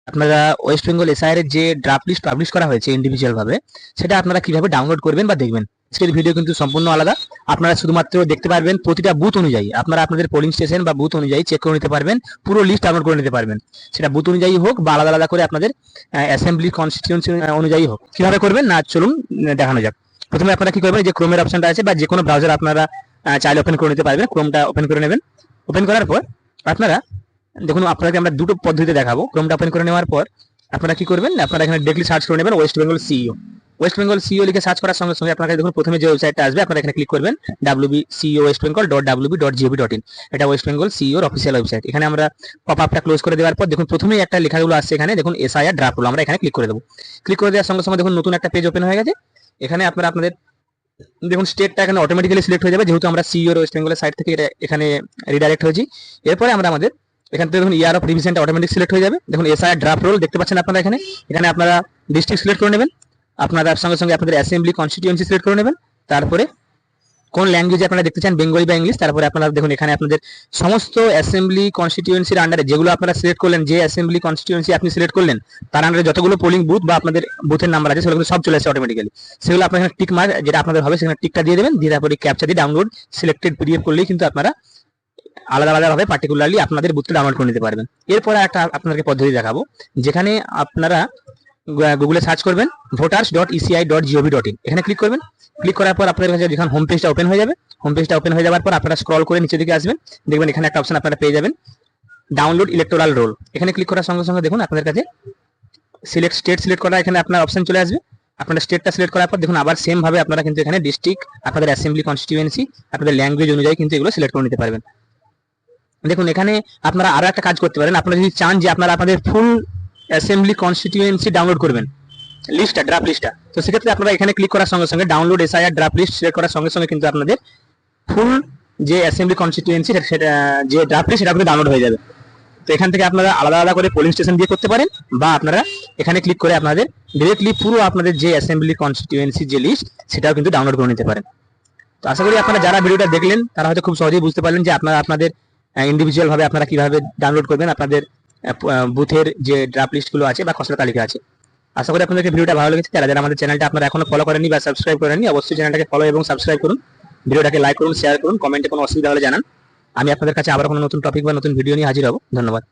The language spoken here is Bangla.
আপনারা ওয়েস্ট বেঙ্গল এসআইআর এর যে ড্রাফট লিস্ট পাবলিশ করা হয়েছে ইন্ডিভিজুয়াল ভাবে, সেটা আপনারা কিভাবে ডাউনলোড করবেন বা দেখবেন। আজকের ভিডিও কিন্তু সম্পূর্ণ আলাদা। আপনারা শুধুমাত্র দেখতে পারবেন প্রতিটা বুথ অনুযায়ী, আপনারা আপনাদের পোলিং স্টেশন বা বুথ অনুযায়ী চেক করে নিতে পারবেন, পুরো লিস্ট ডাউনলোড করে নিতে পারবেন। সেটা বুথ অনুযায়ী হোক বা আলাদা আলাদা করে আপনাদের অ্যাসেম্বলি কনস্টিটিউয়েন্সি অনুযায়ী হোক। কিভাবে করবেন না চলুন দেখানো যাক। প্রথমে আপনারা কি করবেন, যে ক্রোমের অপশনটা আছে বা যে কোনো ব্রাউজার আপনারা চাইলে ওপেন করে নিতে পারবেন। ক্রোমটা ওপেন করে নেবেন। ওপেন করার পর আপনারা দেখুন, আপনাকে আমরা দুটো পদ্ধতিতে দেখাবো। ক্রোমটা ওপেন করে নেওয়ার পর আপনারা কি করবেন, আপনারা এখানে ডিরেক্টলি সার্চ করে নেবেন West Bengal CEO. West Bengal CEO লিখে সার্চ করার সঙ্গে সঙ্গে আপনাকে দেখুন প্রথমে যে ওয়েবসাইটটা আসবে, আপনারা এখানে ক্লিক করবেন wbceo.westbengal.wb.gov.in। এটা ওয়েস্ট বেঙ্গল সিইওর অফিসিয়াল ওয়েবসাইট। এখানে আমরা পপ আপটা ক্লোজ করে দেওয়ার পর দেখুন প্রথমেই একটা লেখাগুলো আসছে, এখানে দেখুন এসআইআর ড্রাফট রুল। আমরা এখানে ক্লিক করে দেবো। ক্লিক করে দেওয়ার সঙ্গে সঙ্গে দেখুন নতুন একটা পেজ ওপেন হয়ে গেছে। এখানে আপনারা আপনাদের দেখুন স্টেটটা এখানে অটোমেটিক্যালি সিলেক্ট হয়ে যাবে, যেহেতু আমরা সিইওর ওয়েস্ট বেঙ্গলের সাইট থেকে এটা এখানে রিডাইরেক্ট হয়েছি। এরপরে আমরা আমাদের এখান থেকে দেখুন ইয়ার অফ রিভিশনটা অটোমেটিক সিলেক্ট হয়ে যাবে। দেখুন এসআইআর ড্রাফট রোল দেখতে পাচ্ছেন আপনারা এখানে। এখানে আপনারা ডিস্ট্রিক্ট সিলেক্ট করে নেবেন, আপনারা সঙ্গে সঙ্গে আপনাদের অ্যাসেম্বলি কনস্টিটিউয়েন্সি সিলেক্ট করে নেবেন। তারপরে কোন ল্যাঙ্গুয়েজে আপনারা দেখতে চান, বেঙ্গলি বা ইংলিশ। তারপরে আপনারা দেখুন এখানে আপনাদের সমস্ত অ্যাসেম্বলি কনস্টিটিউয়েন্সির আন্ডারে যেগুলো আপনারা সিলেক্ট করলেন, যে অ্যাসেম্বলি কনস্টিটিউয়েন্সি আপনি সিলেক্ট করলেন তার আন্ডারে যতগুলো পোলিং বুথ বা আপনাদের বুথের নাম্বার আছে সেগুলো সব চলে আসে অটোমেটিক্যালি। সেগুলো আপনার এখানে টিক মার্ক যেটা আপনাদের হবে সেখানে টিকটা দিয়ে দেবেন, দিয়ে তারপরে ক্যাপচা দিয়ে ডাউনলোড সিলেক্টেড পিডিএফ করলেই কিন্তু আপনারা আলাদা আলাদাভাবে পার্টিকুলারলি আপনাদের বুথটা ডাউনলোড করে নিতে পারবেন। এরপরে একটা আপনাদেরকে পদ্ধতি দেখাবো, যেখানে আপনারা গুগলে সার্চ করবেন voters.eci.gov.in। এখানে ক্লিক করবেন। ক্লিক করার পর আপনাদের কাছে যখন হোম পেজটা ওপেন হয়ে যাবে, হোম পেজটা ওপেন হয়ে যাওয়ার পর আপনারা স্ক্রল করে নিচের দিকে আসবেন, দেখবেন এখানে একটা অপশন আপনারা পেয়ে যাবেন ডাউনলোড ইলেকটোরাল রোল। এখানে ক্লিক করার সঙ্গে সঙ্গে দেখুন আপনাদের কাছে সিলেক্ট স্টেট সিলেক্ট করা এখানে আপনার অপশন চলে আসবে। আপনারা স্টেটটা সিলেক্ট করার পর দেখুন আবার সেম ভাবে আপনারা কিন্তু এখানে ডিস্ট্রিক্ট, আপনাদের অ্যাসেম্বলি কনস্টিটিউয়েন্সি, আপনাদের ল্যাঙ্গুয়েজ অনুযায়ী কিন্তু এগুলো সিলেক্ট করে নিতে পারবেন। দেখুন এখানে আপনারা আরো একটা কাজ করতে পারেন, আপনারা যদি চান যে আপনারা আপনাদের ফুল অ্যাসেম্বলি কনস্টিটিউয়েন্সি ডাউনলোড করবেন লিস্টটা, ড্রাফট লিস্টটা, তো সেক্ষেত্রে আপনারা এখানে ক্লিক করার সঙ্গে সঙ্গে download SIR draft list select করার সঙ্গে সঙ্গে কিন্তু আপনাদের ফুল যে অ্যাসেম্বলি কনস্টিটিউয়েন্সি সেটা যে ড্রাফট লিস্ট সেটা কিন্তু ডাউনলোড হয়ে যাবে। তো এখান থেকে আপনারা আলাদা আলাদা করে পোলিং স্টেশন দিয়ে করতে পারেন, বা আপনারা এখানে ক্লিক করে আপনাদের ডিরেক্টলি পুরো আপনাদের যে অ্যাসেম্বলি কনস্টিটিউয়েন্সি যে লিস্ট সেটাও কিন্তু ডাউনলোড করে নিতে পারেন। তো আশা করি আপনারা যারা ভিডিওটা দেখলেন তারা হয়তো খুব সহজেই বুঝতে পারলেন যে আপনারা আপনাদের ইন্ডিভিজুয়াল ভাবে আপনারা কিভাবে ডাউনলোড করবেন আপনাদের বুথের যে ড্রাফট লিস্টগুলো আছে বা খসড়া তালিকা আছে। আশা করি আপনাদেরকে ভিডিওটা ভালো লেগেছে। যারা যারা আমাদের চ্যানেলটা আপনারা এখনো ফলো করেননি বা সাবস্ক্রাইব করেননি, অবশ্যই চ্যানেলটাকে ফলো এবং সাবস্ক্রাইব করুন, ভিডিওটাকে লাইক করুন, শেয়ার করুন, কমেন্টে কোনো অসুবিধা হলে জানান। আমি আপনাদের কাছে আবার কোনো নতুন টপিক বা নতুন ভিডিও নিয়ে হাজির হব। ধন্যবাদ।